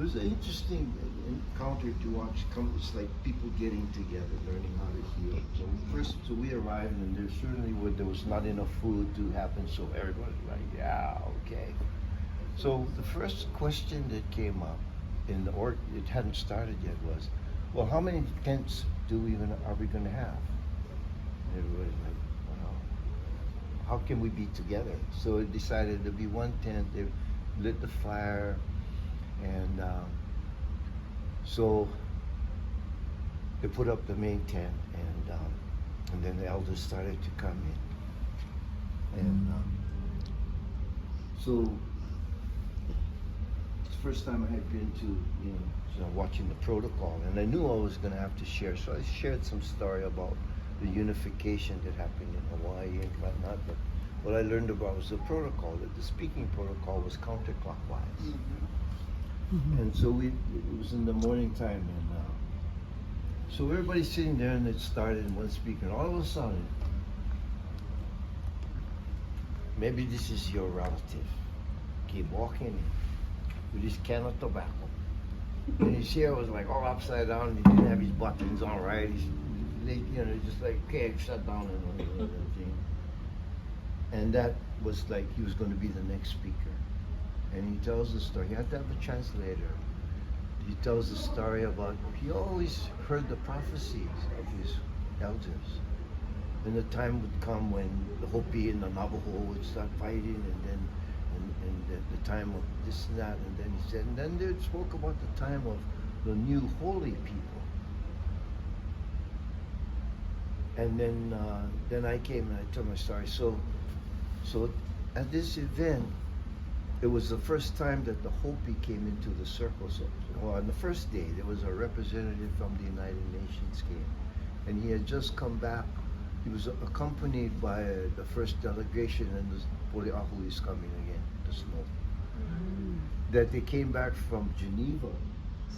It was an interesting encounter to watch. It's like people getting together, learning how to heal. So we arrived, and there was not enough food to happen. So everybody's like, yeah, okay. So the first question that came up it hadn't started yet, was, well, how many tents are we gonna have? And everybody's like, wow, how can we be together? So it decided to be one tent. They lit the fire, and so they put up the main tent, and then the elders started to come in, and so it's the first time I had been to watching the protocol, and I knew I was going to have to share, so I shared some story about the unification that happened in Hawaii and whatnot. But what I learned about was the protocol, that the speaking protocol was counterclockwise. Mm-hmm. And so it was in the morning time, and so everybody's sitting there, and it started in one speaker, and all of a sudden, maybe this is your relative, came walking in with his can of tobacco, and his hair was like all upside down, and he didn't have his buttons on right. Just like, okay, shut down and everything. And that was like he was going to be the next speaker. And he tells the story. He had to have a translator. He tells the story about, he always heard the prophecies of his elders. And the time would come when the Hopi and the Navajo would start fighting, and then the time of this and that. And then he said, and then they spoke about the time of the new holy people. And then I came and I told my story. So at this event, it was the first time that the Hopi came into the circle. So on the first day, there was a representative from the United Nations came, and he had just come back. He was accompanied by the first delegation, and the Poliahu is coming again, the snow. Mm-hmm. That they came back from Geneva,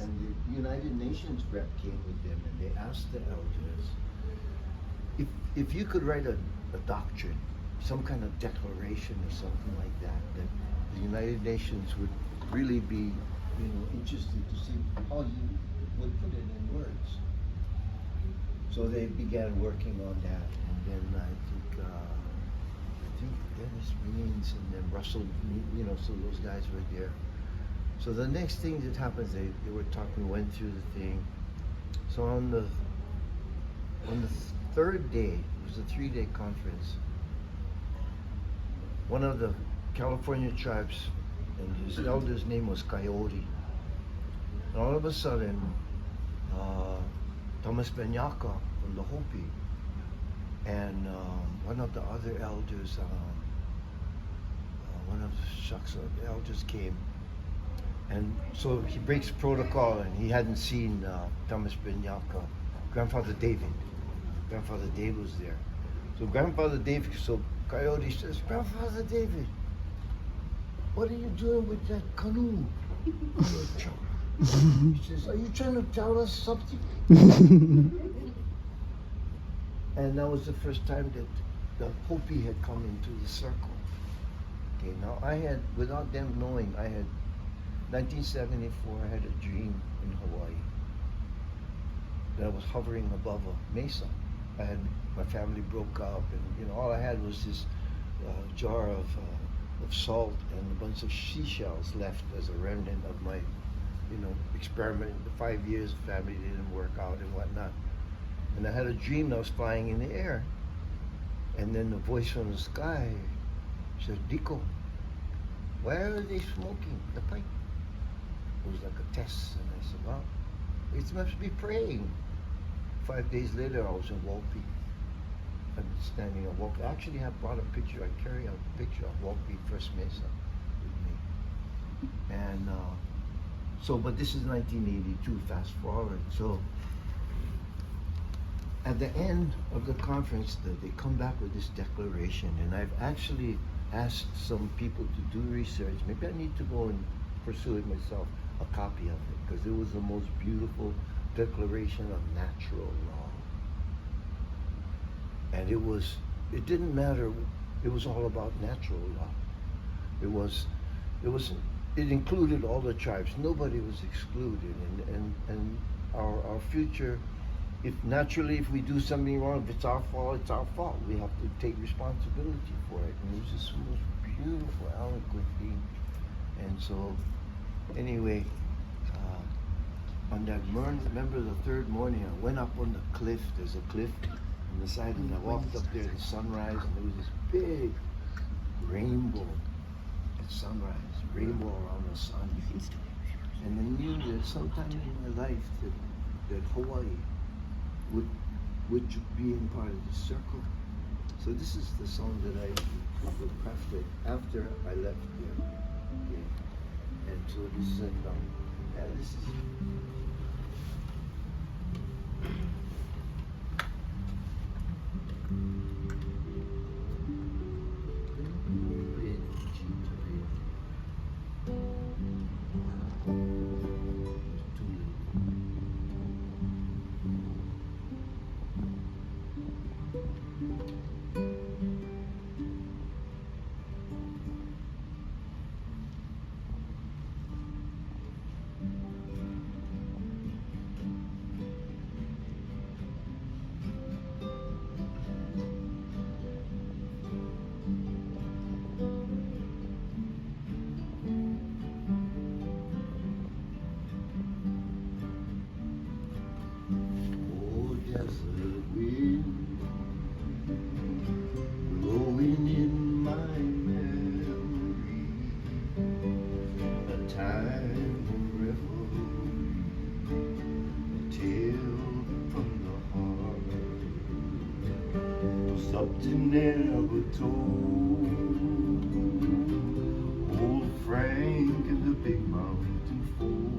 and the United Nations rep came with them, and they asked the elders, if you could write a doctrine, some kind of declaration or something like that the United Nations would really be, interested to see how you would put it in words. So they began working on that, and then I think Dennis Means and then Russell, so those guys were there. So the next thing that happens, they were talking, went through the thing. So on the third day, it was a 3-day conference, one of the California tribes, and his elder's name was Coyote. And all of a sudden, Thomas Benyaka from the Hopi and one of the other elders, one of the elders came. And so he breaks protocol, and he hadn't seen Thomas Benyaka. Grandfather David was there. So Grandfather David, Coyote says, Grandfather David, what are you doing with that canoe? He says, are you trying to tell us something? And that was the first time that the Hopi had come into the circle. Okay, now without them knowing, 1974, I had a dream in Hawaii that I was hovering above a mesa. My family broke up, and all I had was this jar of salt and a bunch of seashells left as a remnant of my, experiment. The 5 years, the family didn't work out and whatnot. And I had a dream that I was flying in the air, and then the voice from the sky said, Dico, why are they smoking the pipe? It was like a test, and I said, well, it must be praying. 5 days later, I was in Walpi. I'm standing at Walpi. Actually, I brought a picture. I carry a picture of Walpi First Mesa with me. And but this is 1982, fast forward. So at the end of the conference, they come back with this declaration, and I've actually asked some people to do research. Maybe I need to go and pursue it myself, a copy of it, because it was the most beautiful declaration of natural law. And it didn't matter, it was all about natural law. It was it included all the tribes. Nobody was excluded, and our future. If naturally, if we do something wrong, if it's our fault, it's our fault. We have to take responsibility for it. And it was just the most beautiful, eloquent thing. And so, anyway, on that remember the third morning, I went up on the cliff. There's a cliff on the side, and I walked up there at sunrise, and there was this big rainbow at sunrise, rainbow around the sun. And I knew that sometime in my life that Hawaii would be in part of the circle. So this is the song that I crafted after I left there. Yeah. And so this is this is never told. Old Frank and the big mountain folk.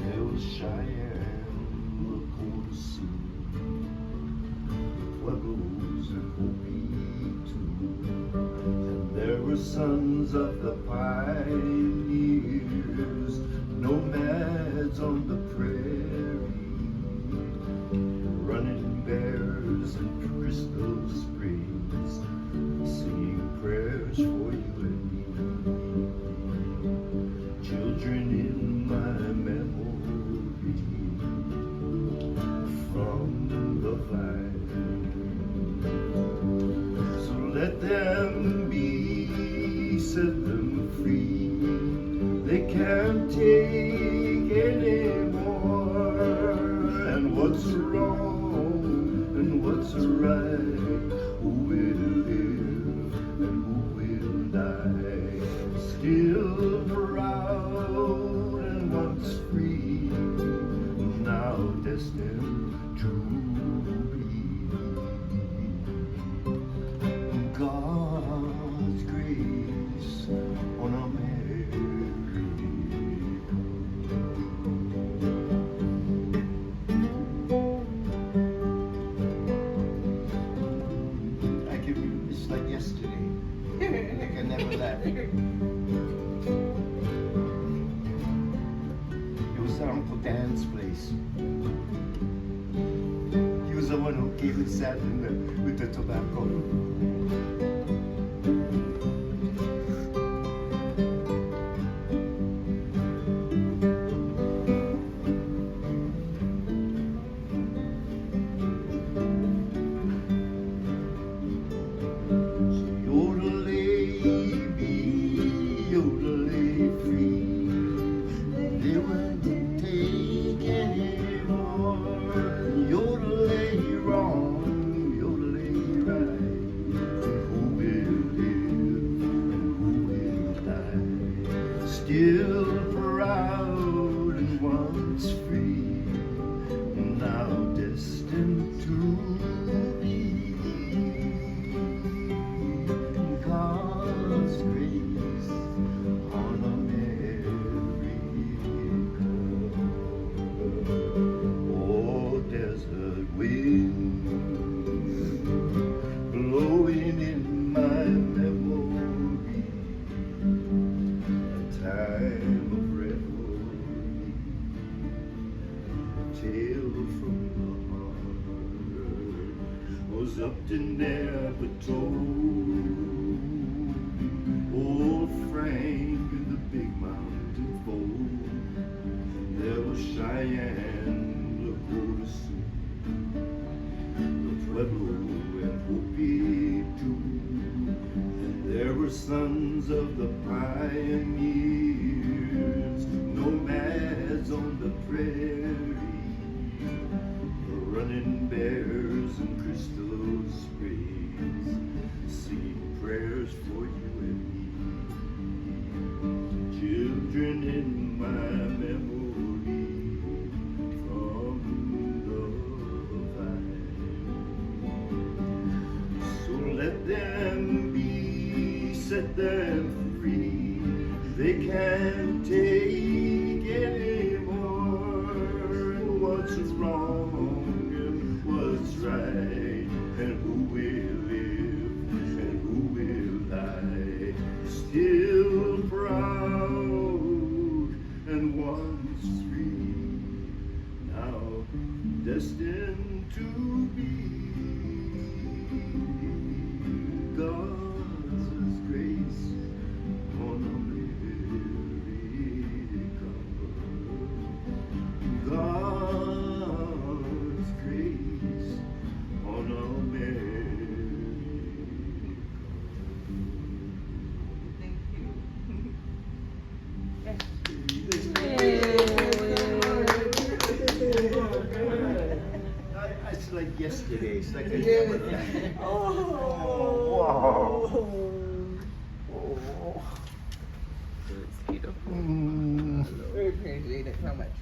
There was Cheyenne, the Dakota Sioux, Pueblos and Hopi too. And there were sons of the pioneers, nomads on the prairie, running bears and crystal springs, singing prayers for you and me. Children in my memory, from the vine. So let them be, set them free. They can't take any more. And what's wrong and what's right? Who will live and who will die? Still proud and once free, now destined to be. God's grace on America. It's like yesterday. Like I never left. It was Uncle Dan's place. He was the one who came and sat with the tobacco. Still proud and once free, now destined to be. God's grace on America. Oh, desert wind blowing in my memory. Time of revelry, a tale from the heart was up to never told. Old Frank and the big mountain fold. There was Cheyenne, Lakota Sioux, the Pueblo and Hopi too. And there were sons of the pioneers, nomads on the prairie, running bears and crystal sprays, singing prayers for you and me. Children in my memory from the vine. So let them be, set them free. They can't take anymore. And what's wrong and what's right, and who will live and who will die. Still proud and once free, now destined to be. God's grace on America. God's grace on America. Thank you. It's like yesterday. It's like a Oh. wow. It's beautiful. Mm. We appreciate it so much.